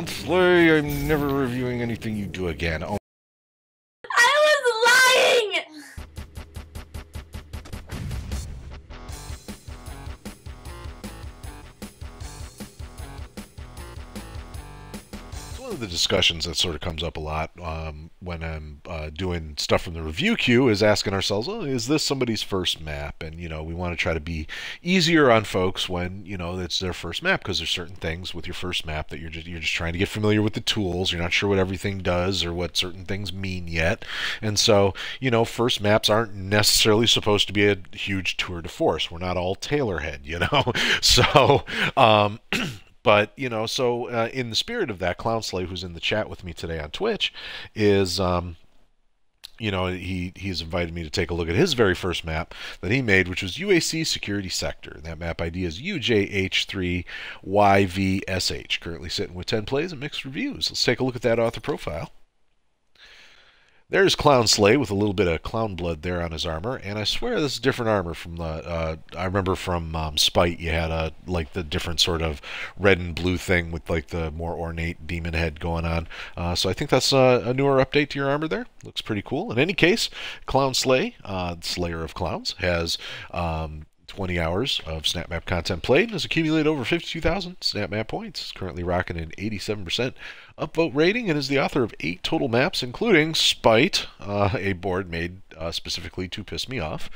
Clownslay, I'm never reviewing anything you do again. Oh. I was lying! One of the discussions that sort of comes up a lot when I'm doing stuff from the review queue is asking ourselves, oh, is this somebody's first map? And, you know, we want to try to be easier on folks when, you know, it's their first map, because there's certain things with your first map that you're just trying to get familiar with the tools. You're not sure what everything does or what certain things mean yet. And so, you know, first maps aren't necessarily supposed to be a huge tour de force. We're not all Taylorhead, you know? So, but, you know, so in the spirit of that, Clownslay, who's in the chat with me today on Twitch, is, you know, he's invited me to take a look at his very first map that he made, which was UAC Security Sector. That map ID is UJH3YVSH. Currently sitting with 10 plays and mixed reviews. Let's take a look at that author profile. There's Clownslay with a little bit of clown blood there on his armor, and I swear this is different armor from the. I remember from Spite, you had like the different sort of red and blue thing with like the more ornate demon head going on. So I think that's a newer update to your armor there. Looks pretty cool. In any case, Clownslay, Slayer of Clowns, has 20 hours of SNAPMAP content played and has accumulated over 52,000 SNAPMAP points. Is currently rocking an 87% upvote rating and is the author of 8 total maps, including Spite, a board made specifically to piss me off.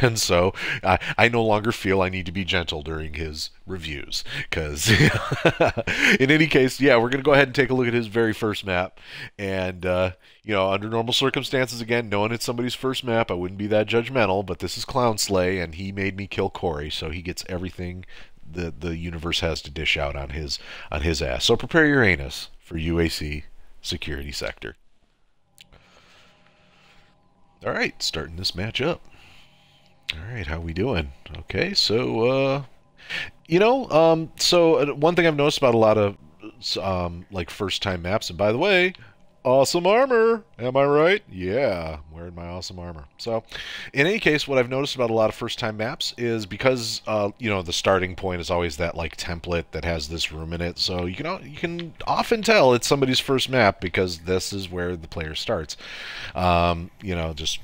And so I no longer feel I need to be gentle during his reviews, because in any case, yeah, we're going to go ahead and take a look at his very first map. And you know, under normal circumstances, again, knowing it's somebody's first map, I wouldn't be that judgmental, but this is Clownslay, and he made me kill Corey, so he gets everything the universe has to dish out on his ass. So prepare your anus for UAC Security Sector. All right, starting this match up. All right, how we doing? Okay, so you know, so one thing I've noticed about a lot of like first-time maps, and by the way, awesome armor, am I right? Yeah, I'm wearing my awesome armor. So, in any case, what I've noticed about a lot of first-time maps is because, you know, the starting point is always that, like, template that has this room in it. So you can often tell it's somebody's first map because this is where the player starts. You know, just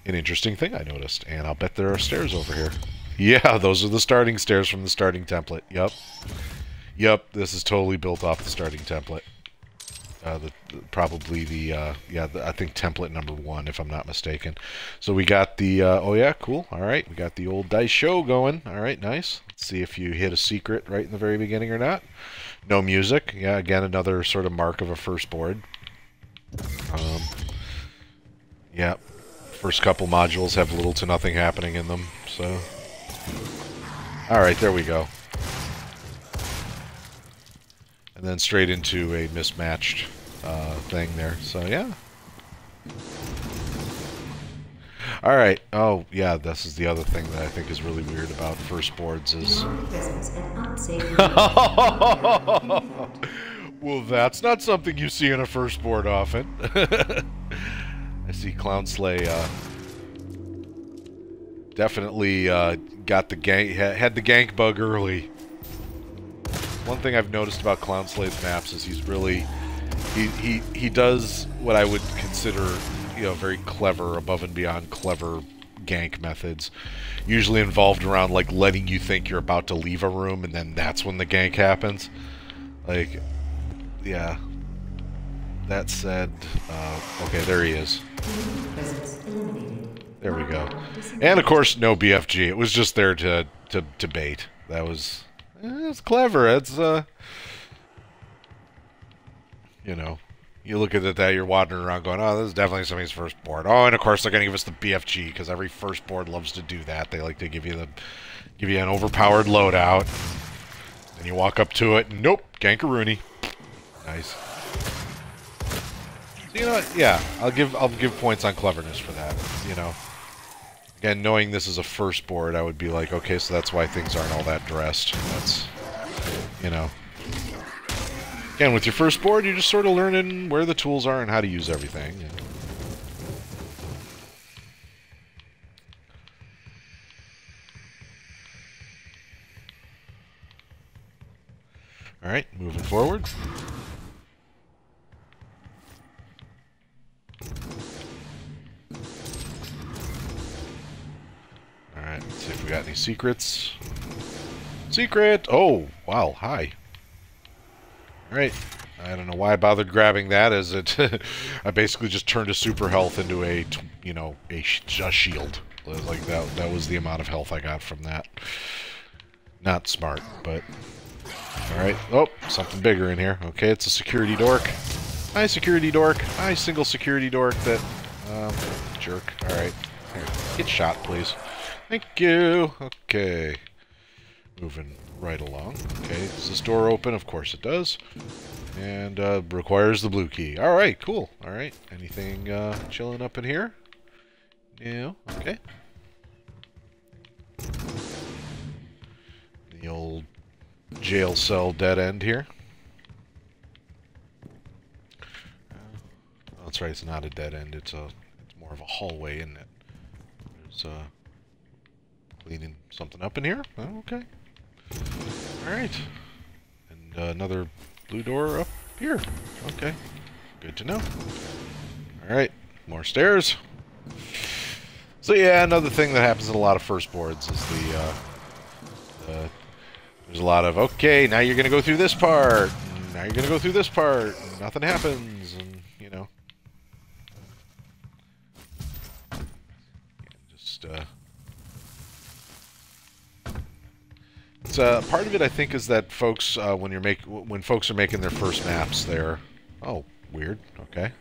an interesting thing I noticed. And I'll bet there are stairs over here. Yeah, those are the starting stairs from the starting template. Yep. Yep, this is totally built off the starting template. Probably the I think template number 1, if I'm not mistaken. So we got the oh yeah, cool. All right, we got the old dice show going. All right, nice. Let's see if you hit a secret right in the very beginning or not. No music. Yeah, again, another sort of mark of a first board. Yeah, first couple modules have little to nothing happening in them. So, all right, there we go. And then straight into a mismatched thing there. So, yeah. Alright. Oh, yeah, this is the other thing that I think is really weird about first boards is... Well, that's not something you see in a first board often. I see Clownslay definitely got the gank, had the gank bug early. One thing I've noticed about Clownslay's maps is he's really he does what I would consider, you know, very clever, above and beyond clever gank methods, usually involved around like letting you think you're about to leave a room, and then that's when the gank happens. Like, yeah. That said, okay, there he is. There we go. And of course, no BFG. It was just there to bait. That was. It's clever. It's, you know, you look at that, you're wandering around going, oh, this is definitely somebody's first board. Oh, and of course they're going to give us the BFG, because every first board loves to do that. They like to give you an overpowered loadout. And you walk up to it, and nope, gankaroony. Nice. So, you know what? Yeah, I'll give points on cleverness for that, you know. Again, knowing this is a first board, I would be like, okay, so that's why things aren't all that dressed. That's, you know. Again, with your first board, you're just sort of learning where the tools are and how to use everything. Alright, moving forward. secrets? Secret! Oh, wow, hi. Alright. I don't know why I bothered grabbing that, as it... I basically just turned a super health into a, you know, a shield. Like, that was the amount of health I got from that. Not smart, but... Alright. Oh, something bigger in here. Okay, it's a security dork. Hi, security dork. Hi, single security dork that... jerk. Alright. Here, get shot, please. Thank you. Okay. Moving right along. Okay, does this door open? Of course it does. And, requires the blue key. Alright, cool. Alright. Anything, chilling up in here? No. Okay. The old jail cell dead end here. Oh, that's right, it's not a dead end. It's more of a hallway, isn't it? There's, cleaning something up in here? Oh, okay. Alright. And another blue door up here. Okay. Good to know. Alright. More stairs. So yeah, another thing that happens in a lot of first boards is there's a lot of, okay, now you're going to go through this part. Now you're going to go through this part. And nothing happens. And, you know. Just, it's, part of it, I think, is that folks, when folks are making their first maps, they're, oh, weird, okay.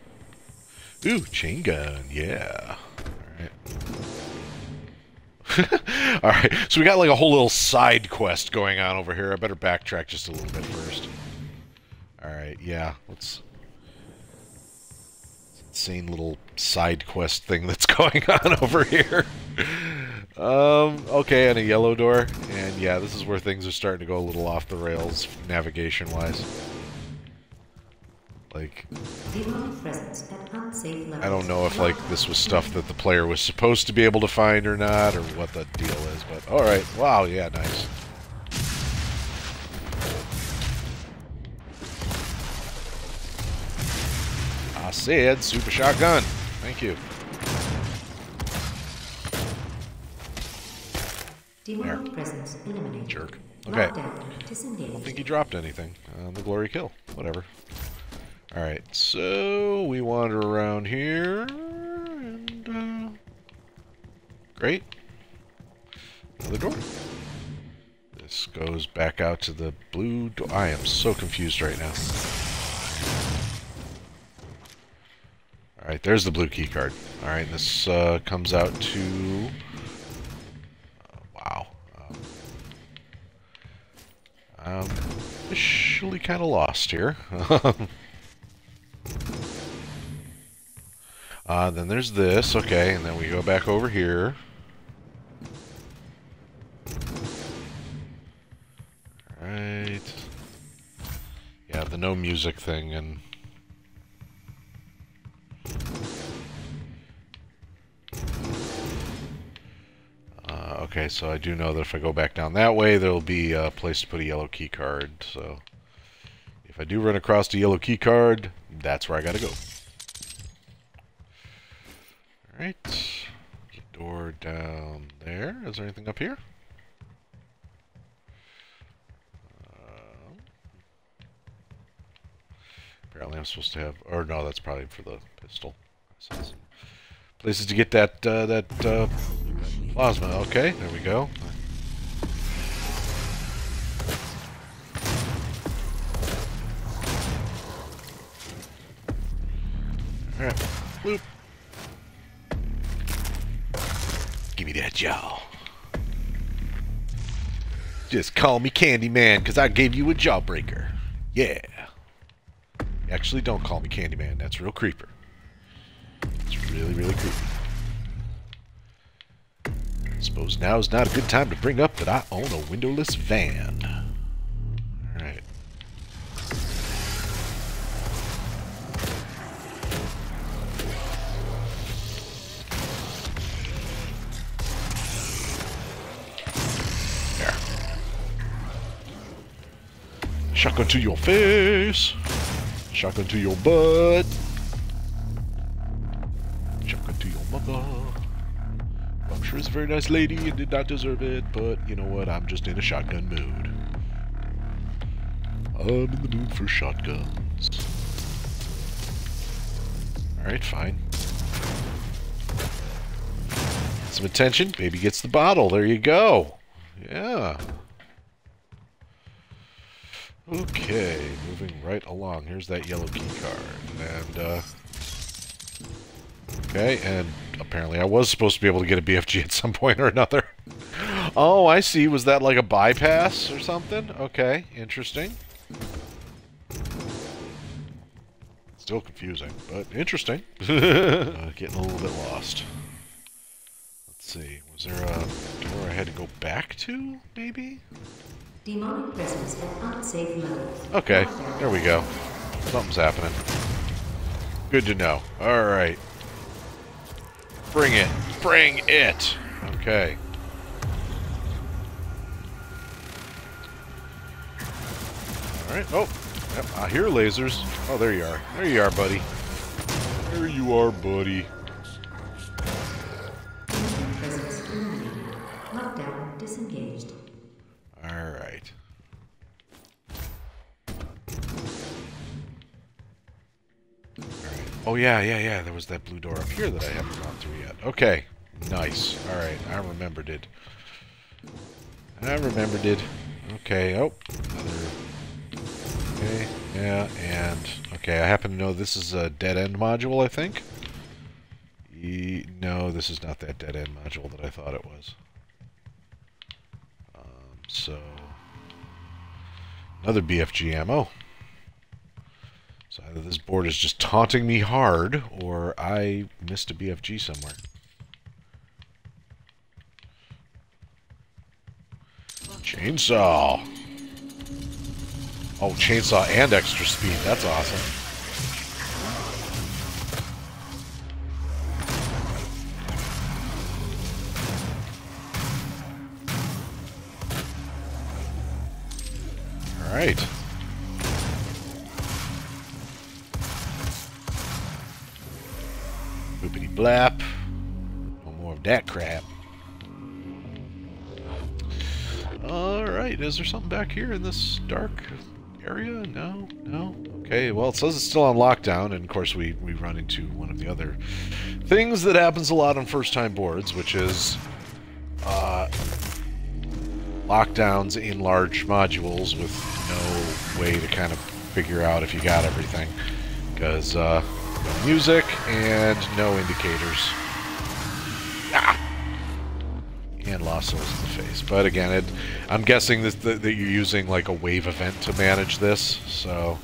Ooh, chain gun, yeah. Alright. Alright, so we got like a whole little side quest going on over here. I better backtrack just a little bit first. Alright, yeah, let's... insane little side quest thing that's going on over here. Okay, and a yellow door. And yeah, this is where things are starting to go a little off the rails, navigation-wise. Like, I don't know if, like, this was stuff that the player was supposed to be able to find or not, or what the deal is, but alright. Wow, yeah, nice. I said super shotgun. Thank you. There. Jerk. Okay. I don't think he dropped anything. The glory kill. Whatever. Alright, so we wander around here, and, great. Another door. This goes back out to the blue door. I am so confused right now. Alright, there's the blue key card. Alright, this, comes out to... wow. I'm officially kind of lost here. Then there's this, okay, and then we go back over here. Alright. Yeah, the no music thing, and... okay, so I do know that if I go back down that way, there'll be a place to put a yellow key card, so... if I do run across a yellow key card, that's where I gotta go. Alright. There's a door down there. Is there anything up here? Apparently I'm supposed to have... or no, that's probably for the pistol. So some places to get that, plasma. Okay, there we go. Alright, bloop. Give me that jaw. Just call me Candyman, because I gave you a jawbreaker. Yeah. Actually, don't call me Candyman. That's real creeper. It's really, really creepy. I suppose now is not a good time to bring up that I own a windowless van. Alright. There. Shotgun to your face. Shotgun to your butt. Shotgun to your mother. She was a very nice lady and did not deserve it, but you know what? I'm just in a shotgun mood. I'm in the mood for shotguns. Alright, fine. Some attention. Baby gets the bottle. There you go. Yeah. Okay, moving right along. Here's that yellow key card. And, okay, and apparently I was supposed to be able to get a BFG at some point or another. Oh, I see. Was that like a bypass or something? Okay, interesting. Still confusing, but interesting. Getting a little bit lost. Let's see. Was there a door I had to go back to, maybe? Demonic presence at unsafe level. Okay, there we go. Something's happening. Good to know. Alright. Bring it. Bring it! Okay. Alright, oh. Yep, I hear lasers. Oh, there you are. There you are, buddy. There you are, buddy. Presence eliminated. Lockdown disengaged. Alright. Oh, yeah. There was that blue door up here that I haven't gone through yet. Okay. Nice. Alright, I remembered it. Okay, oh. Another... Okay, yeah, and... Okay, I happen to know this is a dead-end module, I think? No, this is not that dead-end module that I thought it was. So... Another BFG ammo. So either this board is just taunting me hard, or I missed a BFG somewhere. Chainsaw! Oh, chainsaw and extra speed. That's awesome. Alright. Boopity blap. No more of that crap. Alright, is there something back here in this dark area? No? No? Okay, well, it says it's still on lockdown, and of course we run into one of the other things that happens a lot on first-time boards, which is lockdowns in large modules with no way to kind of figure out if you got everything, because no music and no indicators. Ah! And lost souls in the face. But again, I'm guessing that you're using like a wave event to manage this. So,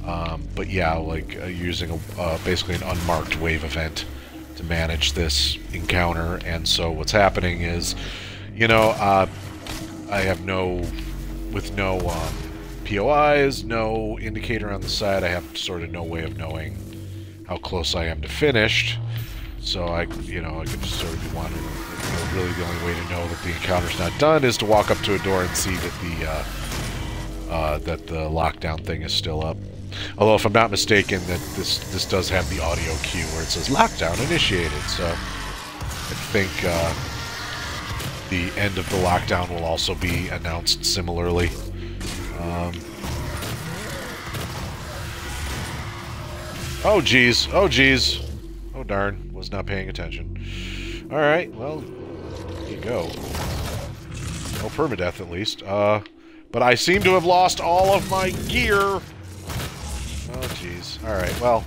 but yeah, like using basically an unmarked wave event to manage this encounter. And so what's happening is, you know, I have no POIs, no indicator on the side. I have sort of no way of knowing how close I am to finished. So I could just sort of be wondering. Really, the only way to know that the encounter's not done is to walk up to a door and see that the lockdown thing is still up. Although, if I'm not mistaken, that this does have the audio cue where it says lockdown initiated. So I think the end of the lockdown will also be announced similarly. Oh geez! Oh geez! Oh darn! Was not paying attention. All right, well, there you go. No permadeath, at least. But I seem to have lost all of my gear. Oh, jeez. All right, well,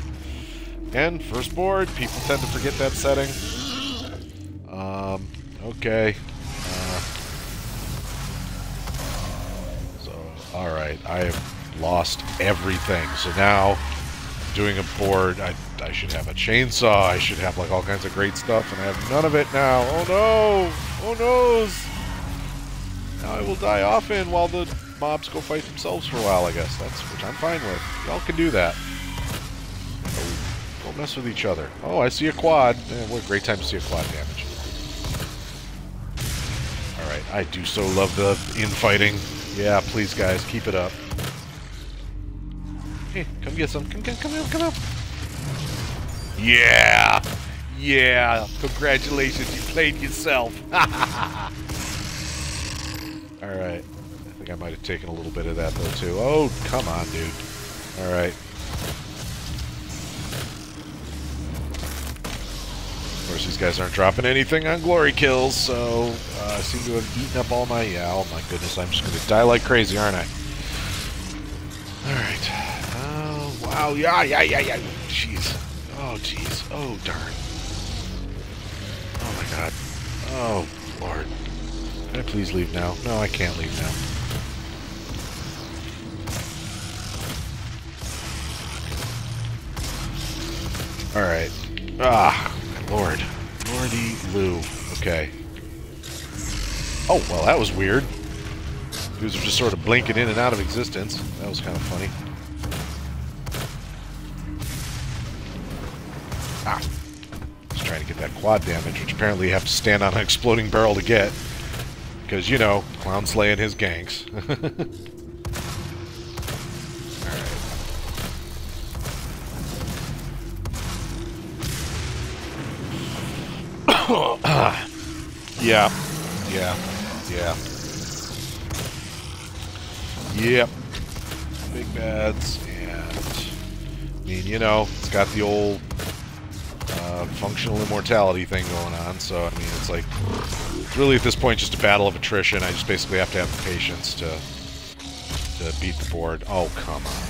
again, first board. People tend to forget that setting. Okay. So, all right, I have lost everything. So now, doing a board, I should have a chainsaw, I should have like all kinds of great stuff, and I have none of it now. Oh no! Oh noes! Now I will die often while the mobs go fight themselves for a while, I guess. Which I'm fine with. Y'all can do that. Don't mess with each other. Oh, I see a quad. What a great time to see a quad damage. Alright, I do so love the infighting. Yeah, please guys, keep it up. Hey, come get some. Come out. Yeah! Yeah, congratulations, you played yourself. Alright. I think I might have taken a little bit of that, though, too. Oh, come on, dude. Alright. Of course, these guys aren't dropping anything on glory kills, so I seem to have eaten up all my... Yeah, oh my goodness, I'm just going to die like crazy, aren't I? Alright. Oh, wow, yeah. Jeez. Oh, jeez. Oh, darn. Oh, my God. Oh, Lord. Can I please leave now? No, I can't leave now. Alright. Ah, Lord. Lordy Lou. Okay. Oh, well, that was weird. Dudes are just sort of blinking in and out of existence. That was kind of funny. Ah. Just trying to get that quad damage, which apparently you have to stand on an exploding barrel to get. Because, you know, Clownslay and his ganks. Alright. Yeah. Yep. Big bads, and... I mean, you know, it's got the old functional immortality thing going on, so, I mean, it's like... It's really, at this point, just a battle of attrition. I just basically have to have the patience to beat the board. Oh, come on.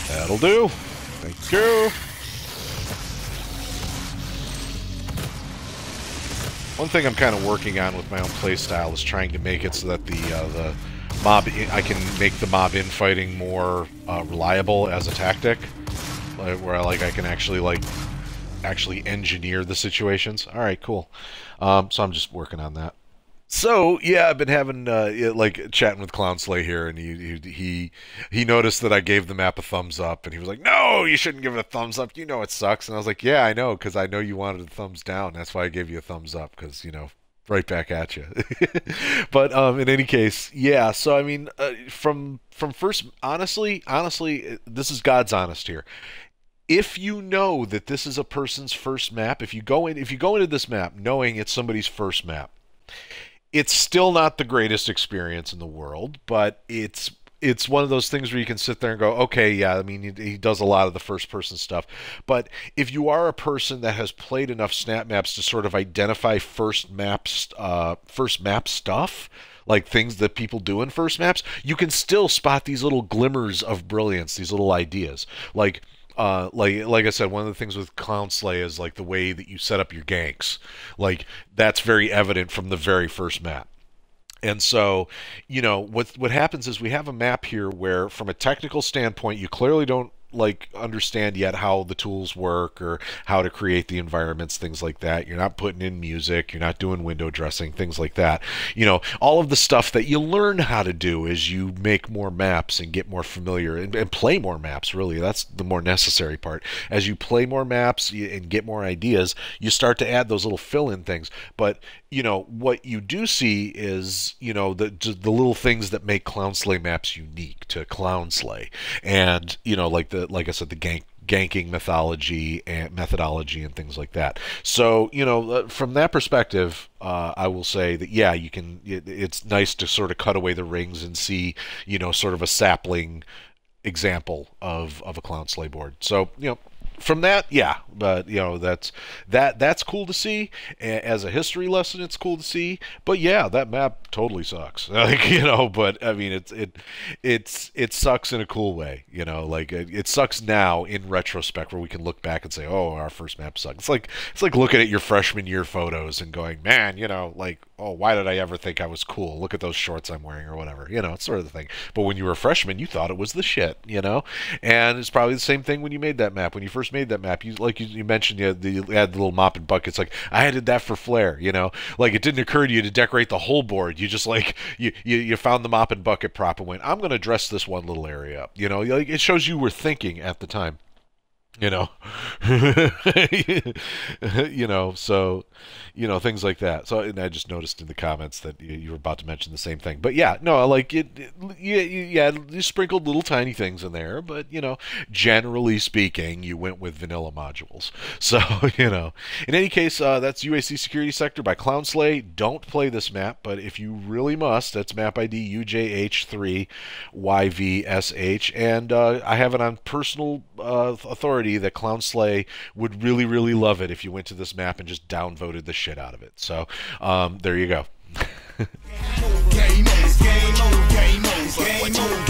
That'll do. Thank you. One thing I'm kind of working on with my own playstyle is trying to make it so that the mob, I can make the mob infighting more reliable as a tactic, where like I can actually engineer the situations. All right, cool. So I'm just working on that. So yeah, I've been having like chatting with Clownslay here, and he noticed that I gave the map a thumbs up, and he was like, "No, you shouldn't give it a thumbs up. You know it sucks." And I was like, "Yeah, I know, because I know you wanted a thumbs down. That's why I gave you a thumbs up, because you know, right back at you." But in any case, yeah. So I mean, from first, honestly, this is God's honest here. If you know that this is a person's first map, if you go into this map knowing it's somebody's first map, it's still not the greatest experience in the world, but it's one of those things where you can sit there and go, okay, yeah, I mean, he does a lot of the first-person stuff. But if you are a person that has played enough snap maps to sort of identify first map stuff, like things that people do in first maps, you can still spot these little glimmers of brilliance, these little ideas. Like I said, one of the things with Clownslay is like the way that you set up your ganks. Like that's very evident from the very first map. And so, you know, what happens is we have a map here where, from a technical standpoint, you clearly don't like understand yet how the tools work or how to create the environments, things like that. You're not putting in music, you're not doing window dressing, things like that. You know, all of the stuff that you learn how to do as you make more maps and get more familiar and play more maps, really. That's the more necessary part. As you play more maps and get more ideas, you start to add those little fill-in things. But you know, what you do see is, you know, the little things that make Clownslay maps unique to Clownslay. And, you know, like I said, the ganking methodology and things like that. So, you know, from that perspective, I will say that, yeah, you can, it's nice to sort of cut away the rings and see, you know, sort of a sapling example of a Clownslay board. So, you know, from that, yeah, but you know, that's cool to see. As a history lesson, it's cool to see. But yeah, that map totally sucks. Like, you know, but I mean, it sucks in a cool way. You know, like it sucks now in retrospect, where we can look back and say, oh, our first map sucked. It's like looking at your freshman year photos and going, man, you know, like, oh, why did I ever think I was cool? Look at those shorts I'm wearing or whatever. You know, it's sort of the thing. But when you were a freshman, you thought it was the shit. You know, and it's probably the same thing when you made that map. When you first made that map, you mentioned, you had the little mop and buckets. Like, I did that for flair, you know, like it didn't occur to you to decorate the whole board. You just like you found the mop and bucket prop and went, I'm going to dress this one little area up. You know, like, it shows you were thinking at the time. you know. So things like that. So, and I just noticed in the comments that you were about to mention the same thing. But yeah, no, like yeah, you sprinkled little tiny things in there, but generally speaking, you went with vanilla modules. So, in any case, that's UAC Security Sector by Clownslay. Don't play this map, but if you really must, that's map ID UJH3YVSH, and I have it on personal authority that Clownslay would really, really love it if you went to this map and just downvoted the shit out of it. So, there you go. Game on, game on, game on, game on.